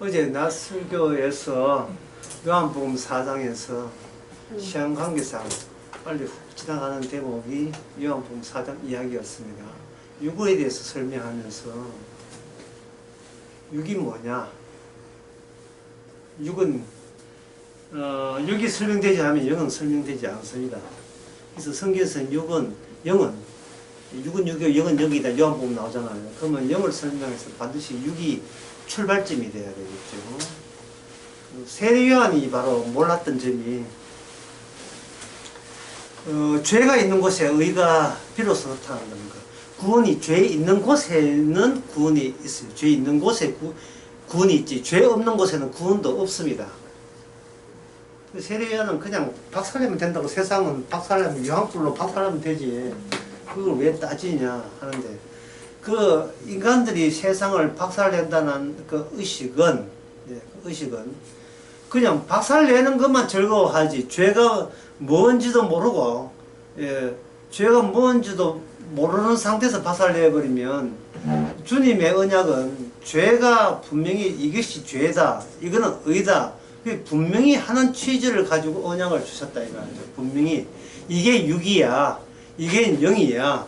어제 낮 설교에서 요한복음 4장에서 시간관계상 빨리 훅 지나가는 대목이 요한복음 4장 이야기였습니다. 육에 대해서 설명하면서 육이 뭐냐? 육은 육이 설명되지 않으면 영은 설명되지 않습니다. 그래서 성경에서는 영은 육이고 영은 여기다 요한복음 나오잖아요. 그러면 영을 설명해서 반드시 육이 출발점이 돼야 되겠죠. 세례 요한이 바로 몰랐던 점이 죄가 있는 곳에 의가 비로소 나타난다는 것. 구원이 죄 있는 곳에는 구원이 있어요. 죄 있는 곳에 구원이 있지 죄 없는 곳에는 구원도 없습니다. 세례 요한은 그냥 박살내면 된다고, 세상은 박살내면 요한불로 박살내면 되지 그걸 왜 따지냐 하는데, 그 인간들이 세상을 박살낸다는 그 의식은 그냥 박살내는 것만 즐거워하지 죄가 뭔지도 모르고, 죄가 뭔지도 모르는 상태에서 박살내버리면 주님의 언약은 죄가 분명히 이것이 죄다, 이거는 의다, 분명히 하는 취지를 가지고 언약을 주셨다 이거죠. 분명히 이게 육이야, 이게 영이야,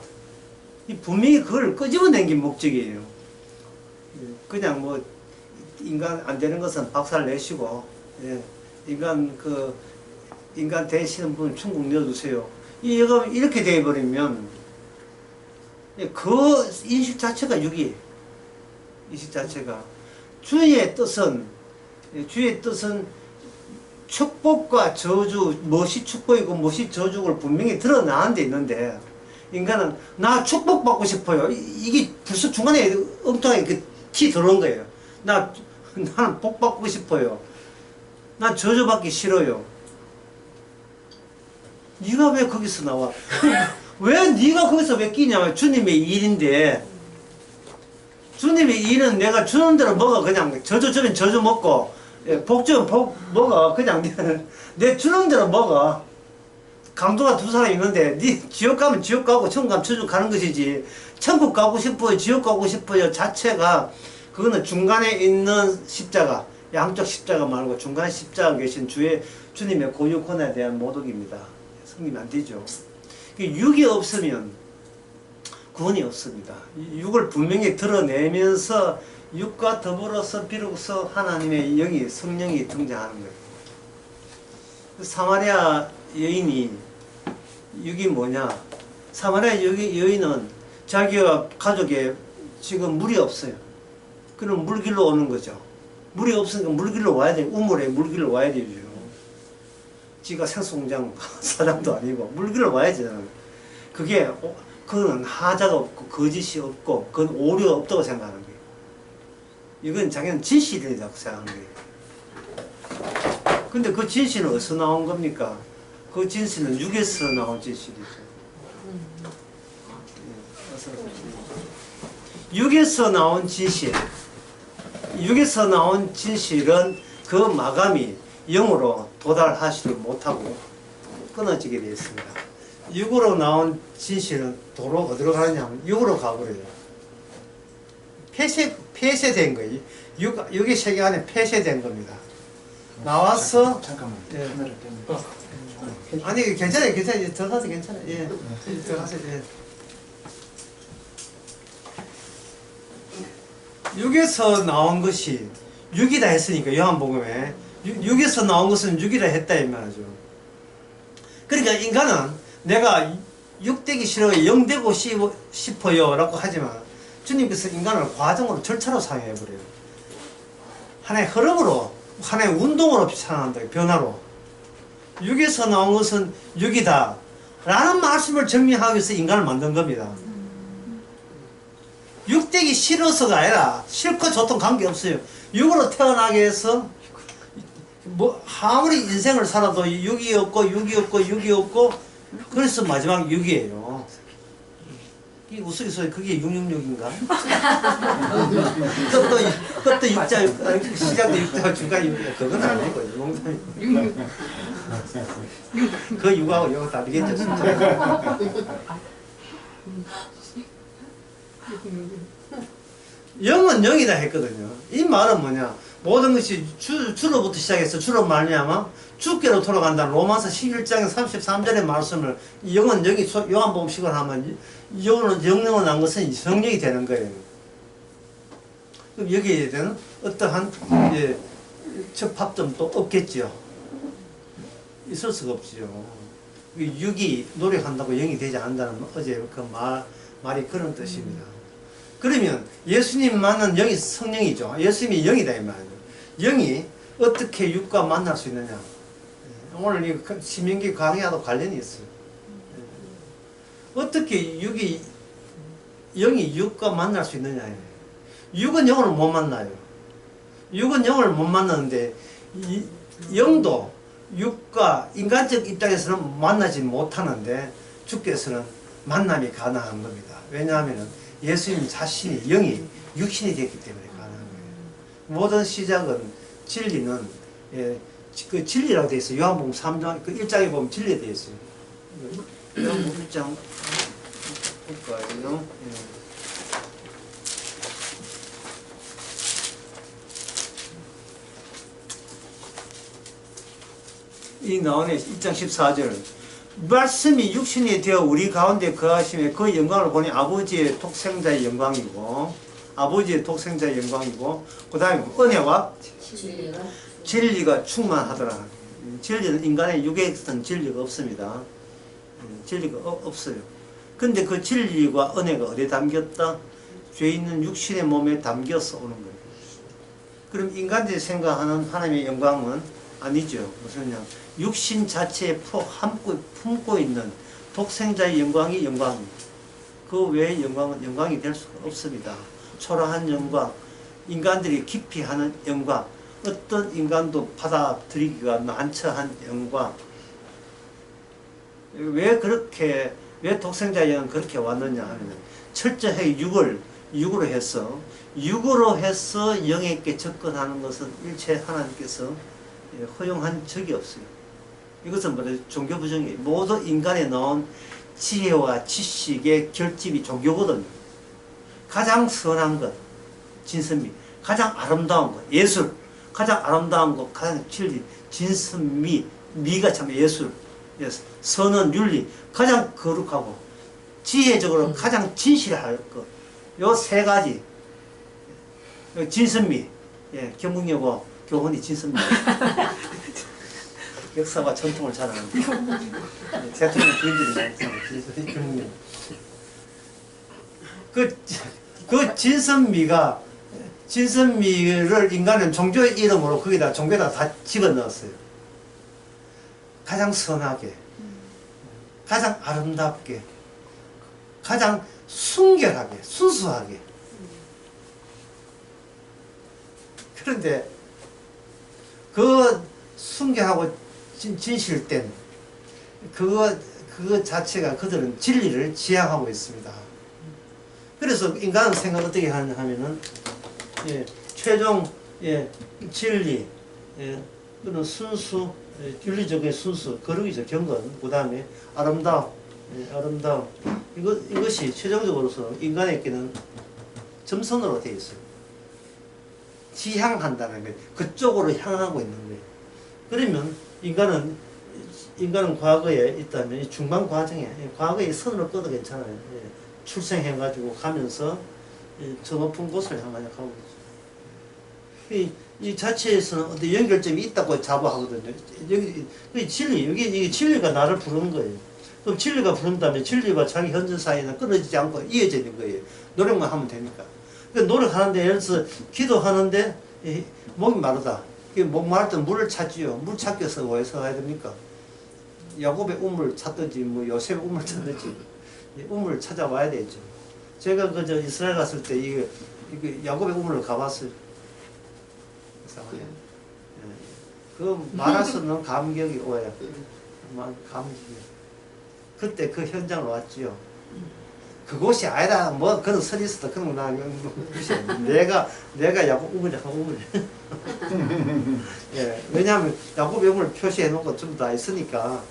분명히 그걸 끄집어낸 게 목적이에요. 그냥 뭐 인간 안 되는 것은 박살 내시고, 인간 되시는 분 충분 넣어주세요. 이렇게 돼버리면 그 인식 자체가 육이에요. 인식 자체가 주의 뜻은 축복과 저주, 무엇이 축복이고 무엇이 저주를 분명히 드러나는 데 있는데, 인간은 나 축복받고 싶어요. 이게 벌써 중간에 엉뚱하게 티 들어온 거예요. 나는 복받고 싶어요. 난 저주받기 싫어요. 네가 왜 거기서 나와? 왜 네가 거기서 왜 끼냐? 주님의 일인데, 주님의 일은 내가 주는 대로 먹어. 그냥 저주 주면 저주 먹고, 복 주면 복 먹어. 그냥 내 주는 대로 먹어. 강도가 두 사람 있는데 네 지옥 가면 지옥 가고 천국 가면 천국 가는 것이지, 천국 가고 싶어요 지옥 가고 싶어요 자체가 그거는 중간에 있는 십자가, 양쪽 십자가 말고 중간에 십자가 계신 주님의 고유권에 대한 모독입니다. 성립이 안 되죠. 육이 없으면 구원이 없습니다. 육을 분명히 드러내면서 육과 더불어서 비로소 하나님의 영이, 성령이 등장하는 거예요. 사마리아 여인이 육이 뭐냐? 사마리아 여인은 자기와 가족에 지금 물이 없어요. 그럼 물길로 오는 거죠. 물이 없으니까 물길로 와야 돼. 우물에 물길로 와야 되죠. 지가 생수공장 사장도 아니고 물길로 와야지. 그건 하자가 없고 거짓이 없고 그건 오류가 없다고 생각하는 거예요. 이건 자기는 진실이라고 생각하는 거예요. 근데 그 진실은 어디서 나온 겁니까? 그 진실은 육에서 나온 진실이죠. 육에서 나온 진실은 그 마감이 영으로 도달하지 못하고 끊어지게 되어 있습니다. 육으로 나온 진실은 도로 어디로 가느냐면 육으로 가버려요. 폐쇄된 거예요. 육의 세계 안에 폐쇄된 겁니다. 나와서 잠깐만. 예. 카메라 때문에. 아니 괜찮아요. 들어가서 괜찮아요. 예. 들어가서 예. 육에서 나온 것이 육이다 했으니까 요한복음에 육에서 나온 것은 육이라 했다 이 말이죠. 그러니까 인간은 내가 육 되기 싫어요, 영 되고 싶어요 라고 하지만 주님께서 인간을 과정으로 절차로 사용해버려요. 하나의 흐름으로, 하나의 운동으로 비춰난다. 변화로. 육에서 나온 것은 육이다 라는 말씀을 정리하기 위해서 인간을 만든 겁니다. 육 되기 싫어서가 아니라 싫고 좋든 관계없어요. 육으로 태어나게 해서 아무리 인생을 살아도 육이 없고 그래서 마지막 육이에요. 이 우스갯소리 그게 666인가? 끝도 육자, 시작도 육자, 중간 육자, 그건 아니고 농담이. 그 육하고 이거 다르겠죠, 진짜. 영은 영이다 했거든요. 이 말은 뭐냐? 모든 것이 주로부터 시작해서 주로 말미암아 주께로 돌아간다는 로마서 11장 33절의 말씀을 영은 여기 요한복음식으로 하면 영은 난 것은 성령이 되는 거예요. 그럼 여기에 대한 어떠한 적합점도 없겠지요. 있을 수가 없지요. 육이 노력한다고 영이 되지 않는다는 어제 그 말이 그런 뜻입니다. 그러면 예수님만은 영이 성령이죠. 예수님이 영이다 이 말이에요. 영이 어떻게 육과 만날 수 있느냐. 오늘 이 신명기 강의와도 관련이 있어요. 어떻게 영이 육과 만날 수 있느냐. 육은 영을 못 만나요. 육은 영을 못 만나는데 영도 육과 인간적 입장에서는 만나지 못하는데 주께서는 만남이 가능한 겁니다. 왜냐하면 예수님 자신이 영이 육신이 됐기 때문에 가능한 거예요. 모든 시작은 진리는 그 진리라고 되어 있어요. 요한복음 3장 그 1장에 보면 진리에 되어 있어요. 요한복음 1장 볼까요? 이 나오네 1장 14절 말씀이 육신이 되어 우리 가운데 거하심에 그 영광을 보니 아버지의 독생자의 영광이고 그 다음에 은혜와 진리가 충만하더라. 진리는 인간의 육에서는 진리가 없습니다. 진리가 없어요. 근데 그 진리와 은혜가 어디에 담겼다? 죄 있는 육신의 몸에 담겨서 오는 거예요. 그럼 인간들이 생각하는 하나님의 영광은 아니죠. 무슨냐? 육신 자체에 품고 있는 독생자의 영광이 영광입니다. 그 외의 영광은 영광이 될 수가 없습니다. 초라한 영광, 인간들이 깊이 하는 영광, 어떤 인간도 받아들이기가 난처한 영광. 왜 독생자의 영은 그렇게 왔느냐 하면 철저하게 육으로 해서 영에게 접근하는 것은 일체 하나님께서 허용한 적이 없어요. 이것은 뭐래? 종교 부정이에요. 모든 인간에 나온 지혜와 지식의 결집이 종교거든요. 가장 선한 것, 진선미, 가장 아름다운 것, 예술, 가장 아름다운 것, 가장 진리, 진선미, 미가 참 예술, 선은 윤리, 가장 거룩하고 지혜적으로 가장 진실할 것, 요 세 가지, 진선미, 경북여고 교훈이 진선미. 역사와 전통을 잘 아는 대통령 부인들이 많잖아요. 그 진선미를 인간은 종교의 이름으로 거기다 종교에다 다 집어넣었어요. 가장 선하게, 가장 아름답게, 가장 순결하게, 순수하게. 그런데 그 순결하고 진실된 그거 자체가 그들은 진리를 지향하고 있습니다. 그래서 인간은 생각 어떻게 하냐면은 최종 진리, 그는 순수, 윤리적인 순수, 거룩이죠. 경건, 그 다음에 아름다움, 이것이 최종적으로서 인간에게는 점선으로 되어 있어요. 지향한다는 거예요. 그쪽으로 향하고 있는 거예요. 그러면 인간은 과거에 있다면 이 중간 과정에 과거에 선으로 꺼도 괜찮아요. 출생해가지고 가면서 저 높은 곳을 향하여 가고 있죠. 이 자체에서는 어떤 연결점이 있다고 자부하거든요. 여기 진리가 나를 부르는 거예요. 그럼 진리가 부른다면 진리와 자기 현재 사이는 끊어지지 않고 이어져 있는 거예요. 노력만 하면 되니까. 노력하는데 예를 들어서 기도하는데 목이 마르다. 목 마를 때 물을 찾지요. 물 찾기 위해서 어디서 가야 됩니까? 야곱의 우물 찾든지 요셉의 우물 찾든지 우물을 찾아와야 되죠. 제가 그저 이스라엘 갔을 때 이게 야곱의 우물을 가봤어요. 그 말할 수 없는 감격이 오요. 감격이. 그때 그 현장으로 왔지요. 그곳이 아니라 뭐 그런 설이 있었다. 그런 거 내가 야곱 우물이야 우물. 왜냐하면 야곱의 우물 표시해 놓은 거 좀 다 있으니까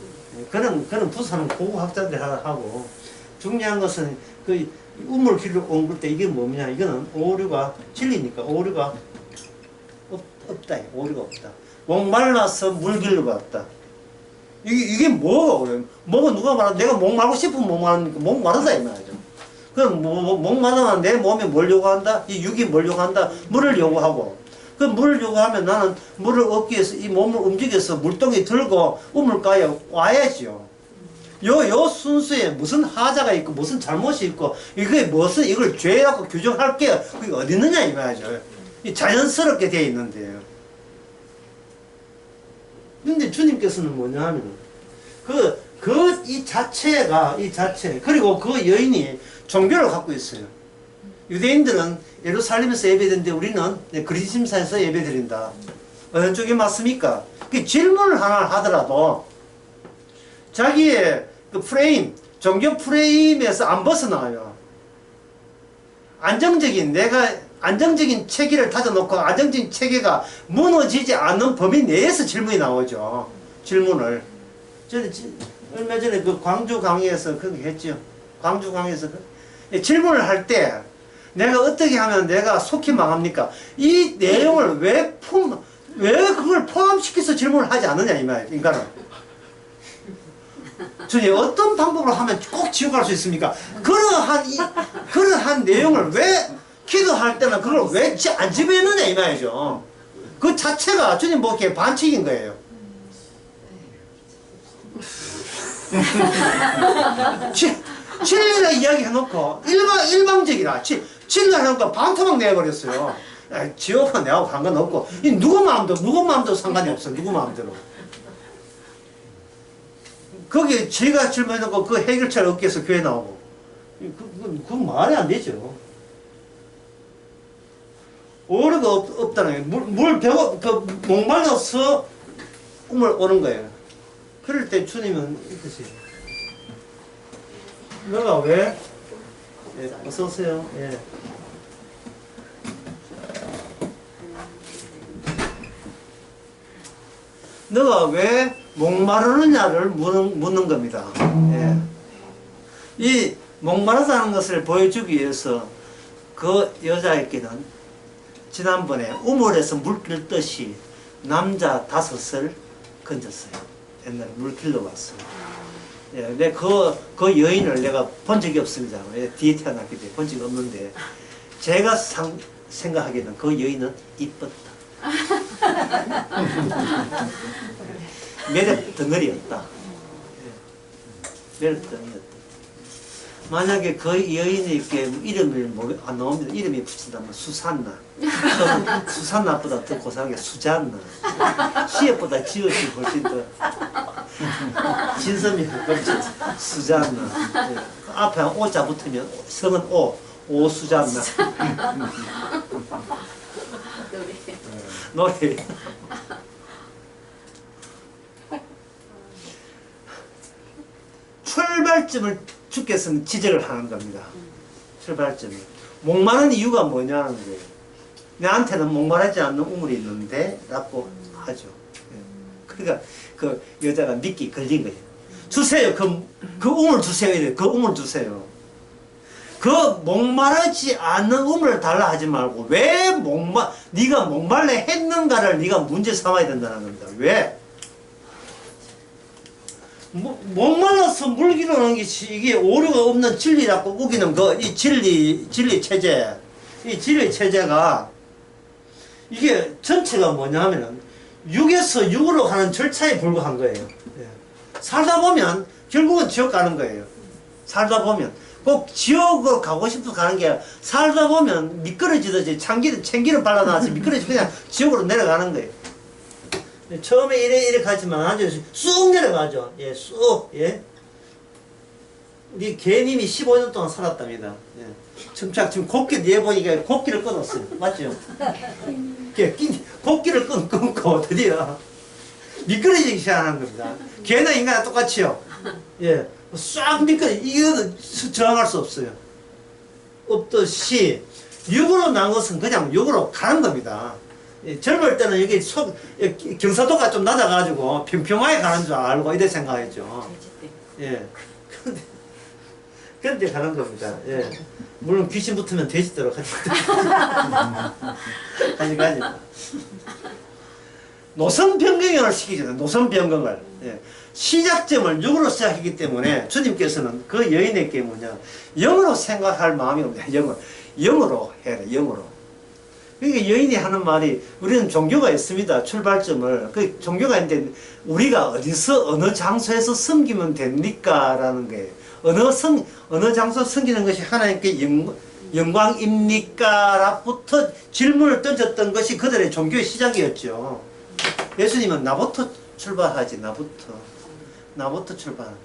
그런 부서는 고고학자들이 하고 중요한 것은 그 우물 길로 옮길 때 이게 뭐냐 이거는 오류가 진리니까 오류가 없다. 오류가 없다. 목말라서 물 길러 갔다. 이게 뭐가 그래? 뭐가 누가 말하 내가 목 마르고 싶으면 목 마르니까 목 마르다 이 말이죠. 그럼 목 마르면 내 몸에 뭘 요구한다? 이 육이 뭘 요구한다? 물을 요구하고. 그 물을 요구하면 나는 물을 얻기 위해서 이 몸을 움직여서 물동이 들고 우물가에 와야지요. 요 순수에 무슨 하자가 있고 무슨 잘못이 있고 이게 무슨 이걸 죄라고 규정할 게 그게 어디 있느냐 이 말이죠. 자연스럽게 되어 있는데요. 근데 주님께서는 뭐냐 하면 이 자체 그리고 그 여인이 종교를 갖고 있어요. 유대인들은 예루살렘에서 예배드리는데 우리는 그리심사에서 예배드린다. 어느 쪽이 맞습니까? 그 질문을 하나 하더라도 자기의 그 프레임, 종교 프레임에서 안 벗어나요. 안정적인 체계를 다져놓고 안정적인 체계가 무너지지 않는 범위 내에서 질문이 나오죠. 질문을. 저는 얼마 전에 그 광주 강의에서 그렇게 했죠. 광주 강의에서 질문을 할 때 내가 어떻게 하면 내가 속히 망합니까? 이 내용을 왜 그걸 포함시켜서 질문을 하지 않느냐 이 말이에요. 인간은. 주님 어떤 방법으로 하면 꼭 지옥 갈 수 있습니까? 그러한 내용을 왜 기도할 때는 그걸 왜 안 집어넣느냐 이 말이죠. 그 자체가 주님 보기에 반칙인 거예요. 진리라 이야기해놓고 일방적이라 진리라 해놓고 반토막 내버렸어요. 지옥은 내하고 상관없고 누구 마음대로 상관이 없어. 누구 마음대로. 거기에 제가 질문해놓고 그 해결책을 얻기 위해서 교회 나오고 그건 말이 안 되죠. 오류가 없다는 거예요. 목말라서 꿈을 오는 거예요. 그럴 때 주님은 이것이 너가 왜? 예, 어서오세요. 예. 너가 왜 목마르느냐를 묻는 겁니다. 예. 이 목마르다는 것을 보여주기 위해서 그 여자에게는 지난번에 우물에서 물 길듯이 남자 5을 건졌어요. 옛날에 물 길러 왔어요. 예, 근데 그 여인을 내가 본 적이 없습니다. 예, 뒤에 태어났기 때문에 본 적이 없는데 제가 생각하기에는 그 여인은 이뻤다. 매력 덩어리였다. 예. 매력 덩어리였다. 만약에 그 여인에게 이름을 안 나옵니다. 이름이 붙인다면 수산나. 수산나보다 더 고상하게 수잔나. 시옷보다 지옷이 훨씬 더 진섬이 가깝지. 수잔나. 네. 앞에 오자 붙으면 성은 오수잔나. 노래. 출발점을 주께서는 지적을 하는 겁니다. 출발점이. 목마른 이유가 뭐냐는 거예요. 내한테는 목마르지 않는 우물이 있는데 라고 하죠. 그러니까 그 여자가 미끼 걸린 거예요. 주세요. 그 우물 주세요. 그 우물 주세요. 그 목마르지 않는 우물을 달라 하지 말고 왜 네가 목말라 했는가를 네가 문제 삼아야 된다는 겁니다. 왜? 목말라서 물 기르는 것이 이게 오류가 없는 진리라고 우기는 이 진리 체제, 이 진리 체제가 이게 전체가 뭐냐면은 육에서 육으로 가는 절차에 불과한 거예요. 예. 살다 보면 결국은 지옥 가는 거예요. 살다 보면 꼭 지옥으로 가고 싶어서 가는 게 아니라 살다 보면 미끄러지듯이 참기름 발라놔서 미끄러지고 그냥 지옥으로 내려가는 거예요. 처음에 이래 가지만 아주 쑥 내려가죠. 예, 쑥. 예. 우리 개님이 15년 동안 살았답니다. 예. 지금 곡기 내보니까 곡기를 끊었어요. 맞죠? 곡기를 끊고 드디어 미끄러지기 시작하는 겁니다. 개나 인간과 똑같이요. 예. 싹 이거는 저항할 수 없어요. 없듯이 육으로 난 것은 그냥 육으로 가는 겁니다. 젊을 때는 여기 경사도가 좀 낮아가지고 평평하게 가는 줄 알고 이래 생각했죠. 예. 근데 가는 겁니다. 예. 물론 귀신 붙으면 돼지도록 하지. 가지. 노선 변경을 시키잖아요. 노선 변경을. 예. 시작점을 6으로 시작했기 때문에 주님께서는 그 여인에게 뭐냐, 0으로 생각할 마음이 없냐. 0으로 해라. 0으로. 그러니까 여인이 하는 말이, 우리는 종교가 있습니다. 출발점을. 그 종교가 있는데 우리가 어디서 어느 장소에서 섬기면 됩니까? 라는 거예요. 어느 장소 섬기는 것이 하나님께 영광입니까? 라부터 질문을 던졌던 것이 그들의 종교의 시작이었죠. 예수님은 나부터 출발하지. 나부터 출발합니다.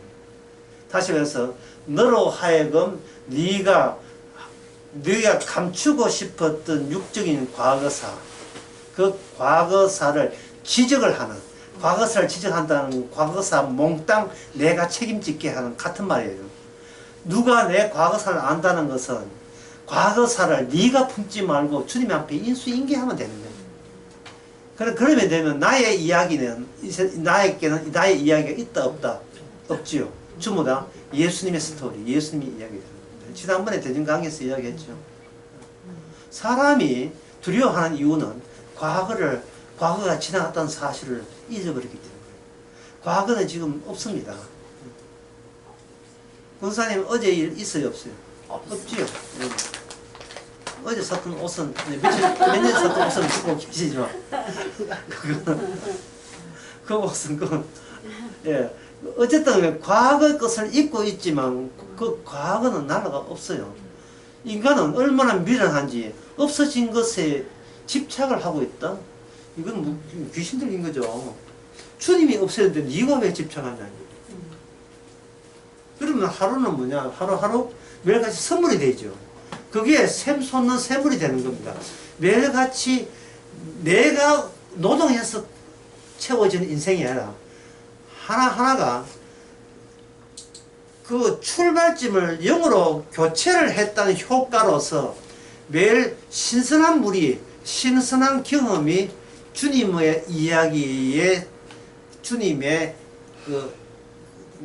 다시 말해서 너로 하여금 네가 감추고 싶었던 육적인 과거사, 그 과거사를 지적을 하는, 과거사를 지적한다는 과거사 몽땅 내가 책임지게 하는 같은 말이에요. 누가 내 과거사를 안다는 것은 과거사를 네가 품지 말고 주님 앞에 인수인계하면 되는 거예요. 그러면 되면 나의 이야기는, 나에게는 나의 이야기가 있다 없다? 없지요. 전부 다 예수님의 스토리, 예수님의 이야기다. 지난번에 대전강의에서 이야기했죠. 사람이 두려워하는 이유는 과거가 지나갔다는 사실을 잊어버리기 때문에. 과거는 지금 없습니다. 권사님 어제 일 있어요 없어요? 없지요. 어제 샀던 옷은 몇 년 샀던 옷은 듣고 계시죠. 그 옷은 예. 어쨌든 과거 것을 잊고 있지만 그 과거는 나라가 없어요. 인간은 얼마나 미련한지 없어진 것에 집착을 하고 있다. 이건 귀신 들린 거죠. 주님이 없애는데 네가 왜 집착하냐. 그러면 하루는 뭐냐, 하루하루 매일같이 선물이 되죠. 그게 샘솟는 샘물이 되는 겁니다. 매일같이 내가 노동해서 채워지는 인생이 아니라 하나하나가 그 출발점을 0으로 교체를 했다는 효과로서 매일 신선한 물이, 신선한 경험이 주님의 이야기에, 주님의 그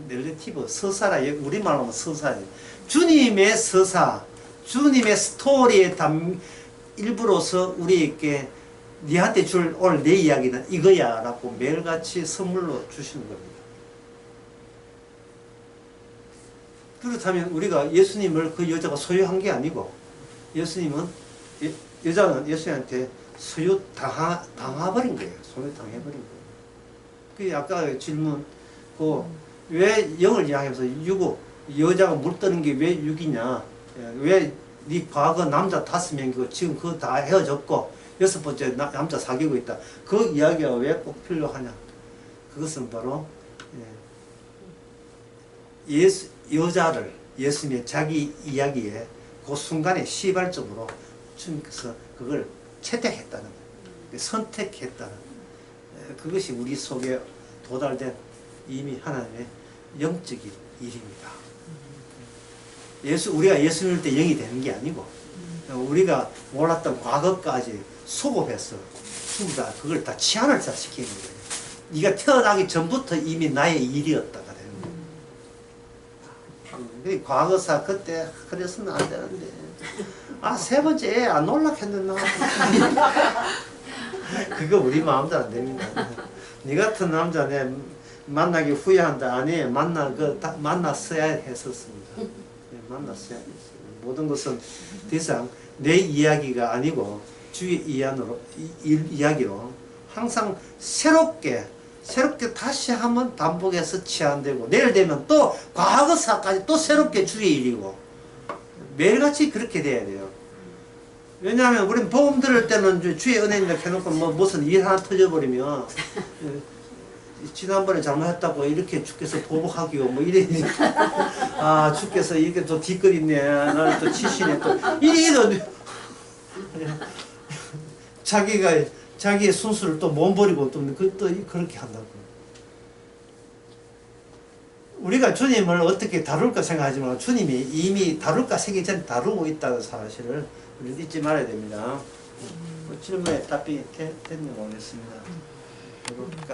넬레티브, 서사라, 우리말로 하면 서사예요. 주님의 서사, 주님의 스토리의 일부로서 우리에게 니한테 줄 오늘 내 이야기는 이거야 라고 매일같이 선물로 주시는 겁니다. 그렇다면 우리가 예수님을 그 여자가 소유한 게 아니고, 예수님은, 여자는 예수님한테 당해버린 거예요. 소유당해버린 거예요. 그 아까 질문, 왜 0을 이야기하면서 여자가 물드는 게 왜 6이냐, 왜 네 과거 남자 5명이고 지금 그거 다 헤어졌고 6번째 남자 사귀고 있다. 그 이야기가 왜 꼭 필요하냐. 그것은 바로 여자를 예수님의 자기 이야기에 그 순간에 시발적으로 주님께서 그걸 채택했다는 거예요. 선택했다는 거예요. 그것이 우리 속에 도달된 이미 하나님의 영적인 일입니다. 우리가 예수 믿을 때 영이 되는 게 아니고 우리가 몰랐던 과거까지 수급해서 전부 다 그걸 다 치환을 다 시키는 거예요. 네가 태어나기 전부터 이미 나의 일이었다가 되는 거예요. 과거사 그때 그랬으면 안 되는데 세 번째 애 안 놀락했는데 그거 우리 마음대로 안 됩니다. 네 같은 남자 내 만나기 후회한다. 아니 만났어야 했었습니다. 만났어야 했어요. 모든 것은 더 이상 내 이야기가 아니고 주의 이야기로 항상 새롭게 다시 한번 반복해서 치환되고 내일 되면 또 과거사까지 또 새롭게 주의 일이고 매일같이 그렇게 돼야 돼요. 왜냐하면 우리는 복음 들을 때는 주의 은혜입니다 해놓고 무슨 일 하나 터져버리면 지난번에 잘못했다고 이렇게 주께서 보복하기요 이래 주께서 이렇게 또 뒷거리네 나를 또 치시네 또 이래도 자기의 순수를 또 못 버리고 또 그렇게 한다고. 우리가 주님을 어떻게 다룰까 생각하지만 주님이 이미 다룰까 생기 전에 다루고 있다는 사실을 우리 잊지 말아야 됩니다. 질문에 답이 됐는지 모르겠습니다. 여기까지.